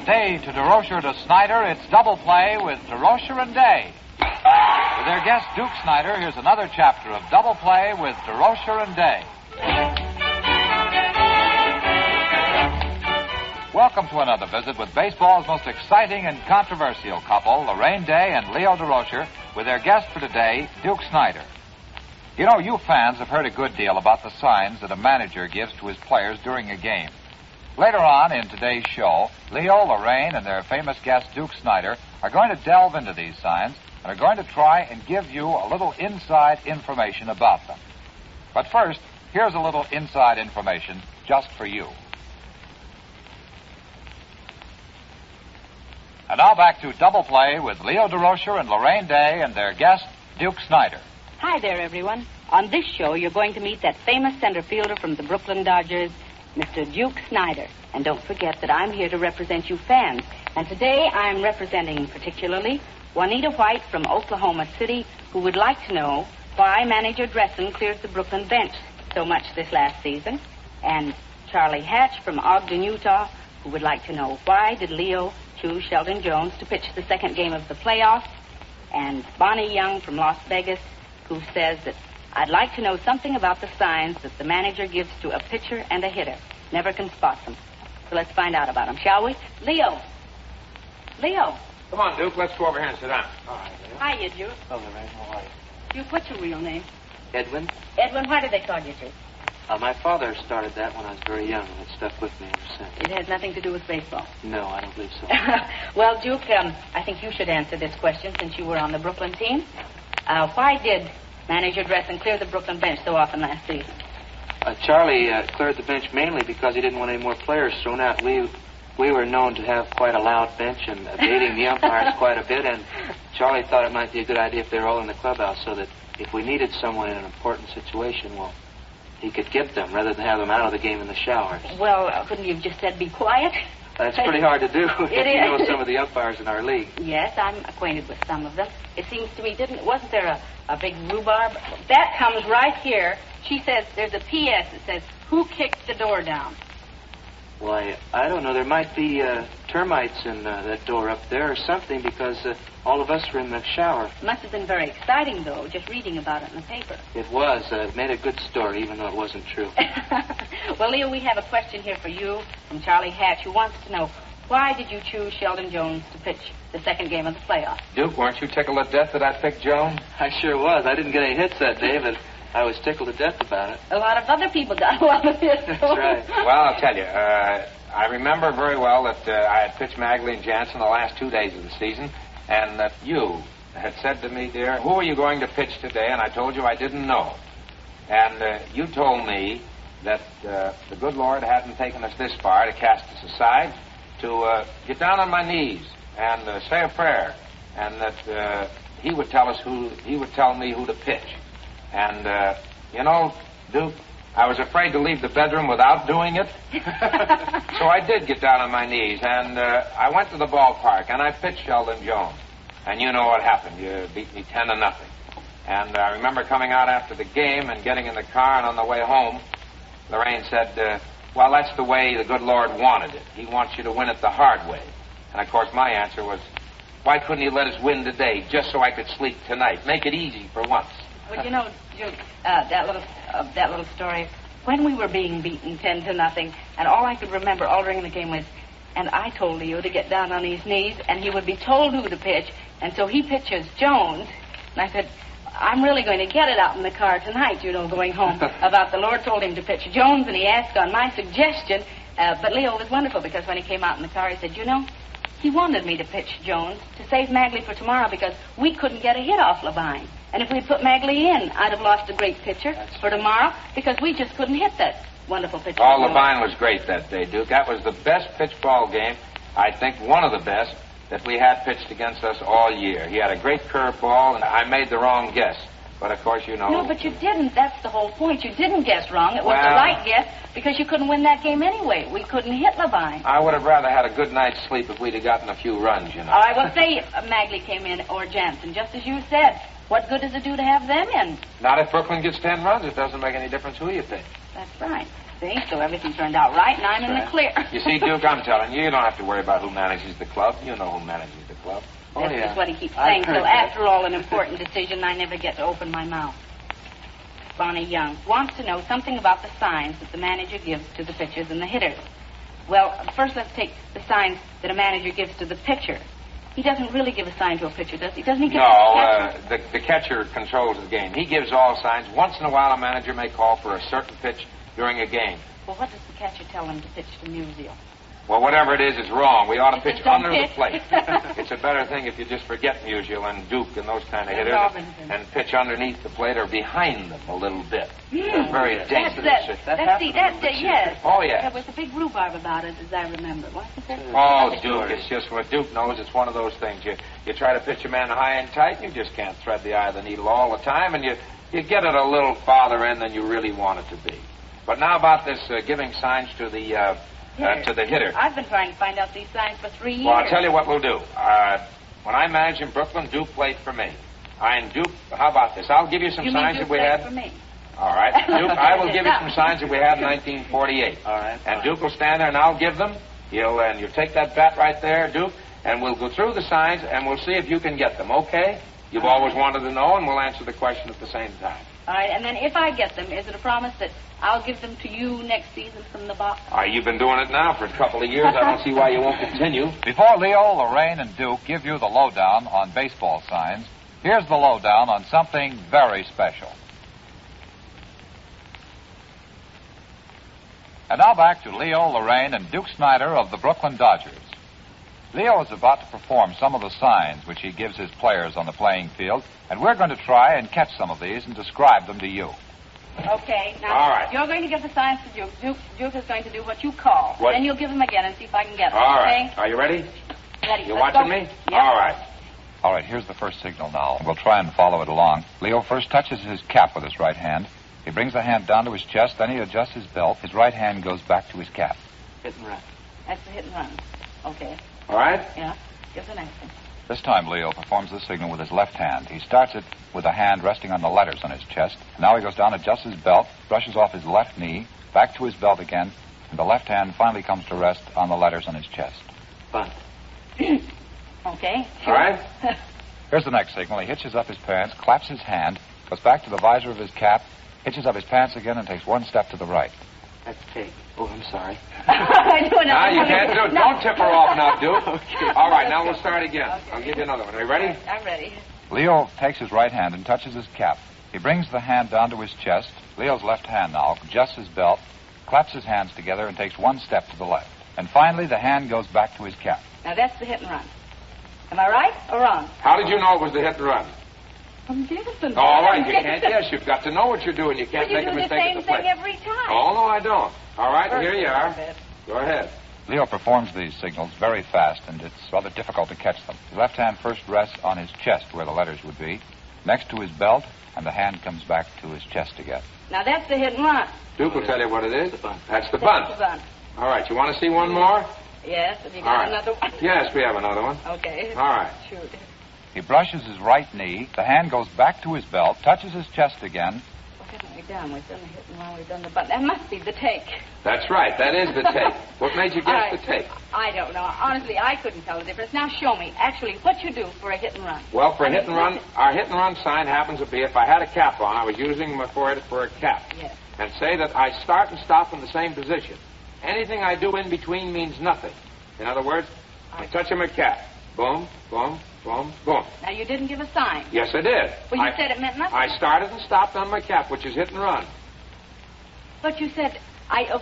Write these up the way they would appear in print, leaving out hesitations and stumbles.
Day to Durocher to Snider, it's Double Play with Durocher and Day. With their guest, Duke Snider, here's another chapter of Double Play with Durocher and Day. Welcome to another visit with baseball's most exciting and controversial couple, Laraine Day and Leo Durocher, with their guest for today, Duke Snider. You know, you fans have heard a good deal about the signs that a manager gives to his players during a game. Later on in today's show, Leo, Laraine, and their famous guest, Duke Snider, are going to delve into these signs and are going to try and give you a little inside information about them. But first, here's a little inside information just for you. And now back to Double Play with Leo Durocher and Laraine Day and their guest, Duke Snider. Hi there, everyone. On this show, you're going to meet that famous center fielder from the Brooklyn Dodgers, Mr. Duke Snider. And don't forget that I'm here to represent you fans. And today I'm representing particularly Juanita White from Oklahoma City, who would like to know why manager Dressen clears the Brooklyn bench so much this last season. And Charlie Hatch from Ogden, Utah, who would like to know why did Leo choose Sheldon Jones to pitch the second game of the playoffs. And Bonnie Young from Las Vegas, who says that I'd like to know something about the signs that the manager gives to a pitcher and a hitter. Never can spot them. So let's find out about them, shall we? Leo. Leo. Come on, Duke. Let's go over here and sit down. All right, Leo. Hiya, Duke. Hello, Laraine. How are you? Duke, what's your real name? Edwin. Edwin, why do they call you Duke? My father started that when I was very young, and it stuck with me ever since. It has nothing to do with baseball. No, I don't believe so. Well, Duke, I think you should answer this question since you were on the Brooklyn team. Why did manager Dressen clear the Brooklyn bench so often last season? Charlie cleared the bench mainly because he didn't want any more players thrown out. We were known to have quite a loud bench and baiting the umpires quite a bit, and Charlie thought it might be a good idea if they were all in the clubhouse so that if we needed someone in an important situation, well, he could get them rather than have them out of the game in the showers. Well, couldn't you have just said be quiet? That's pretty hard to do if It you is. know some of the umpires in our league. Yes, I'm acquainted with some of them. It seems to me, wasn't there a big rhubarb? That comes right here. She says there's a P.S. that says, who kicked the door down? Why, I don't know. There might be termites in that door up there or something because all of us were in the shower. Must have been very exciting, though, just reading about it in the paper. It was. It made a good story, even though it wasn't true. Well, Leo, we have a question here for you from Charlie Hatch, who wants to know, why did you choose Sheldon Jones to pitch the second game of the playoffs? Duke, weren't you tickled to death that I picked Jones? I sure was. I didn't get any hits that day, but I was tickled to death about it. A lot of other people got a lot of hits. That's right. Well, I'll tell you, I remember very well that I had pitched Magley and Jansen the last 2 days of the season, and that you had said to me, dear, who are you going to pitch today? And I told you I didn't know. And you told me that the good Lord hadn't taken us this far to cast us aside, to get down on my knees and say a prayer, and that he would tell me who to pitch. And, you know, Duke, I was afraid to leave the bedroom without doing it. So I did get down on my knees, and I went to the ballpark, and I pitched Sheldon Jones. And you know what happened. You beat me 10-0. And I remember coming out after the game and getting in the car, and on the way home, Laraine said, well, that's the way the good Lord wanted it. He wants you to win it the hard way. And, of course, my answer was, why couldn't he let us win today just so I could sleep tonight? Make it easy for once. Well, you know, Duke, that little story, when we were being beaten 10-0, and all I could remember all during the game was, and I told Leo to get down on his knees, and he would be told who to pitch, and so he pitches Jones, and I said, I'm really going to get it out in the car tonight, you know, going home, about the Lord told him to pitch Jones, and he asked on my suggestion, but Leo was wonderful, because when he came out in the car, he said, you know, he wanted me to pitch Jones to save Magley for tomorrow because we couldn't get a hit off Laraine. And if we'd put Magley in, I'd have lost a great pitcher for tomorrow because we just couldn't hit that wonderful pitcher. Oh, Laraine was great that day, Duke. That was the best pitch ball game, I think one of the best, that we had pitched against us all year. He had a great curve ball, and I made the wrong guess. But, of course, you know... No, but you didn't. That's the whole point. You didn't guess wrong. It was the right guess because you couldn't win that game anyway. We couldn't hit Laraine. I would have rather had a good night's sleep if we'd have gotten a few runs, you know. I will say Magley came in or Jansen, just as you said. what good does it do to have them in? Not if Brooklyn gets 10 runs. It doesn't make any difference who you pick. That's right. See, so everything turned out right, and I'm in the clear. You see, Duke, I'm telling you, you don't have to worry about who manages the club. You know who manages the club. That's just what he keeps saying. So after all, an important decision, I never get to open my mouth. Bonnie Young wants to know something about the signs that the manager gives to the pitchers and the hitters. Well, first let's take the signs that a manager gives to the pitcher. He doesn't really give a sign to a pitcher, does he? Doesn't he give the catcher controls the game. He gives all signs. Once in a while, a manager may call for a certain pitch during a game. Well, what does the catcher tell him to pitch to Musial? Well, whatever it is wrong. We ought to pitch under the pitch. plate. It's a better thing if you just forget Musial and Duke and those kind of hitters and pitch underneath the plate or behind them a little bit. They're very dangerous. Yes. Oh, yeah. There was a big rhubarb about it, as I remember. Wasn't there? Oh, Duke, it's just what Duke knows. It's one of those things. You try to pitch a man high and tight, and you just can't thread the eye of the needle all the time, and you get it a little farther in than you really want it to be. But now about this giving signs to the hitter. I've been trying to find out these signs for 3 years. Well, I'll tell you what we'll do. When I managed in Brooklyn, Duke played for me. How about this? I'll give you some signs that we had. For me? All right. Duke, I will give you some signs that we had in 1948. All right. And Duke will stand there and I'll give them. You'll take that bat right there, Duke, and we'll go through the signs and we'll see if you can get them, okay? You've always wanted to know, and we'll answer the question at the same time. All right, and then if I get them, is it a promise that I'll give them to you next season from the box? You've been doing it now for a couple of years. I don't see why you won't continue. Before Leo, Laraine, and Duke give you the lowdown on baseball signs, here's the lowdown on something very special. And now back to Leo, Laraine, and Duke Snider of the Brooklyn Dodgers. Leo is about to perform some of the signs which he gives his players on the playing field, and we're going to try and catch some of these and describe them to you. Okay, now All right. You're going to give the signs to Duke. Duke is going to do what you call. What? Then you'll give them again and see if I can get them. All okay? right. Are you ready? Ready. You Let's watching go. me? Yep. All right. All right, here's the first signal now. We'll try and follow it along. Leo first touches his cap with his right hand. He brings the hand down to his chest, then he adjusts his belt. His right hand goes back to his cap. Hit and run. That's the hit and run. Okay. All right? Yeah. Give the next one. This time, Leo performs the signal with his left hand. He starts it with a hand resting on the letters on his chest. Now he goes down, adjusts his belt, brushes off his left knee, back to his belt again, and the left hand finally comes to rest on the letters on his chest. Bunt. Okay. All right? Here's the next signal. He hitches up his pants, claps his hand, goes back to the visor of his cap, hitches up his pants again, and takes one step to the right. That's take. Oh, I'm sorry. Now you can't do it. No. Don't tip her off now, Duke. Okay. All right, now we'll start again. Okay. I'll give you another one. Are you ready? I'm ready. Leo takes his right hand and touches his cap. He brings the hand down to his chest. Leo's left hand now adjusts his belt, claps his hands together, and takes one step to the left. And finally, the hand goes back to his cap. Now that's the hit and run. Am I right or wrong? How did you know it was the hit and run? From Jameson. All right, you can't guess. You've got to know what you're doing. You can't But you make do a the mistake same at the plate. thing every time. Oh, no, I don't. All right, here you are. Go ahead. Leo performs these signals very fast, and it's rather difficult to catch them. His left hand first rests on his chest, where the letters would be, next to his belt, and the hand comes back to his chest again. Now that's the hit and run. Duke will tell you what it is. The bunt. That's the That's bunt. the bunt. All right, you want to see one more? Yes, have you All got right. another one? Yes, we have another one. Okay. All right. Shoot. He brushes his right knee, the hand goes back to his belt, touches his chest again. What haven't we done? We've done the hit and run, we've done the bunt. That must be the take. That's right. That is the take. What made you All guess right. the take? I don't know. Honestly, I couldn't tell the difference. Now show me, actually, what you do for a hit and run. Well, for a hit and run, our hit and run sign happens to be if I had a cap on, I was using my forehead for a cap. Yes. And say that I start and stop in the same position. Anything I do in between means nothing. In other words, I touch my cap. Boom, boom, boom, boom. Now, you didn't give a sign. Yes, I did. Well, you said it meant nothing. I started and stopped on my cap, which is hit and run. But you said,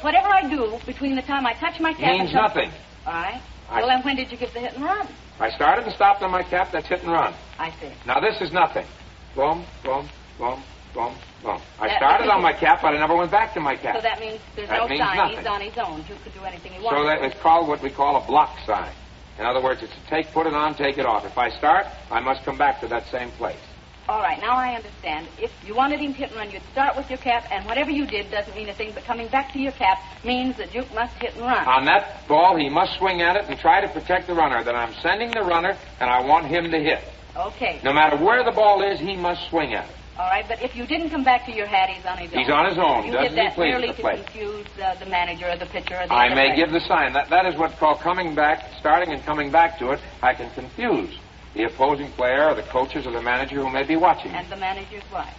whatever I do between the time I touch my cap Means and... nothing. All right. Well, then when did you give the hit and run? I started and stopped on my cap, that's hit and run. I see. Now, this is nothing. Boom, boom, boom, boom, boom. I That- started on my cap, but I never went back to my cap. So that means there's That no means sign. nothing. He's on his own. You could do anything he So wants. that it's called what we call a block sign. In other words, it's a take, put it on, take it off. If I start, I must come back to that same place. All right, now I understand. If you wanted him to hit and run, you'd start with your cap, and whatever you did doesn't mean a thing, but coming back to your cap means that Duke must hit and run. On that ball, he must swing at it and try to protect the runner. Then I'm sending the runner, and I want him to hit. Okay. No matter where the ball is, he must swing at it. All right, but if you didn't come back to your hat, he's on his own. He's on his own. You Doesn't did that he please merely the to plate? confuse the manager or the pitcher or the I other may player. give the sign. That is what's called coming back, starting and coming back to it. I can confuse the opposing player or the coaches or the manager who may be watching. And the manager's wife.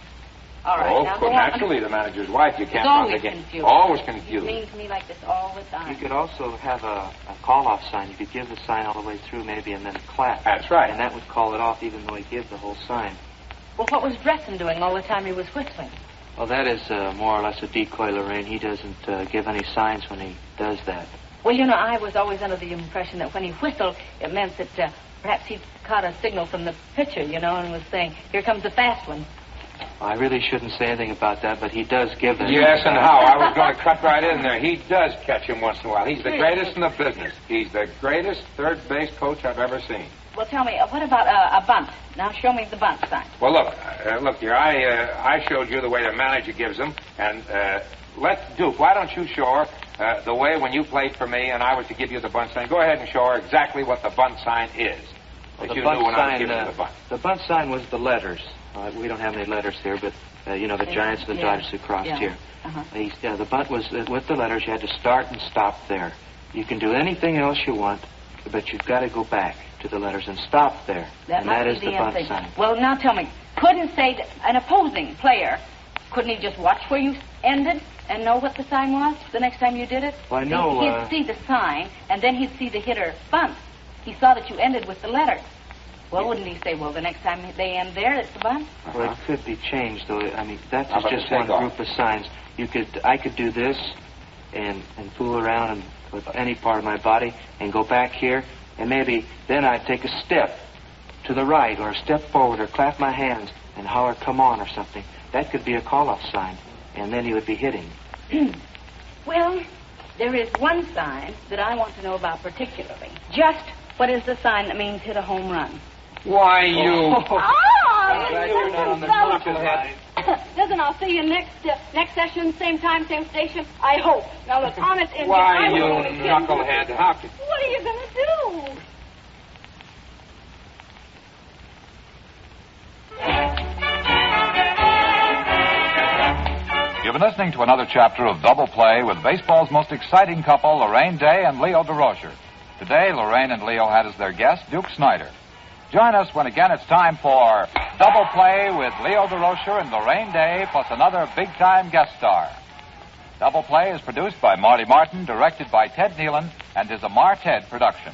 All right, now go on. Naturally, the manager's wife. You can't It's run always the game. confused. Always You confused. mean to me like this all the time. You could also have a call-off sign. You could give the sign all the way through, maybe, and then clap. That's right. And that would call it off, even though he gives the whole sign. Well, what was Bresson doing all the time he was whistling? Well, that is more or less a decoy, Laraine. He doesn't give any signs when he does that. Well, you know, I was always under the impression that when he whistled, it meant that perhaps he caught a signal from the pitcher, you know, and was saying, here comes the fast one. I really shouldn't say anything about that, but he does give them. Yes, and how? I was going to cut right in there. He does catch him once in a while. He's the greatest in the business. He's the greatest third base coach I've ever seen. Well, tell me, what about a bunt? Now, show me the bunt sign. Well, look, dear, I showed you the way the manager gives them, and Duke, why don't you show her the way when you played for me and I was to give you the bunt sign? Go ahead and show her exactly what the bunt sign is. That you knew when I was giving you the bunt. The bunt sign was the letters. We don't have any letters here, but, the Giants and the Dodgers who crossed here. Uh-huh. The bunt was with the letters. You had to start and stop there. You can do anything else you want, but you've got to go back to the letters and stop there. That is the bunt sign. Well, now tell me, couldn't say that an opposing player, couldn't he just watch where you ended and know what the sign was the next time you did it? Well, I know. He'd see the sign, and then he'd see the hitter bunt. He saw that you ended with the letter. Well, wouldn't he say, well, the next time they end there, it's the bunt? Well, it could be changed, though. I mean, that's How about just the one takeoff? group of signs. I could do this and fool around with any part of my body and go back here, and maybe then I'd take a step to the right or a step forward or clap my hands and holler, come on, or something. That could be a call-off sign, and then he would be hitting. Well, there is one sign that I want to know about particularly. Just what is the sign that means hit a home run? Why, you... Oh, you're not on the knucklehead. Listen, I'll see you next session, same time, same station. I hope. Now, look, honest Indian, Why, I you will only get- knucklehead. How could... What are you going to do? You've been listening to another chapter of Double Play with baseball's most exciting couple, Laraine Day and Leo Durocher. Today, Laraine and Leo had as their guest Duke Snider. Join us when again it's time for Double Play with Leo Durocher and Laraine Day, plus another big-time guest star. Double Play is produced by Marty Martin, directed by Ted Nealon, and is a Mar-Ted production.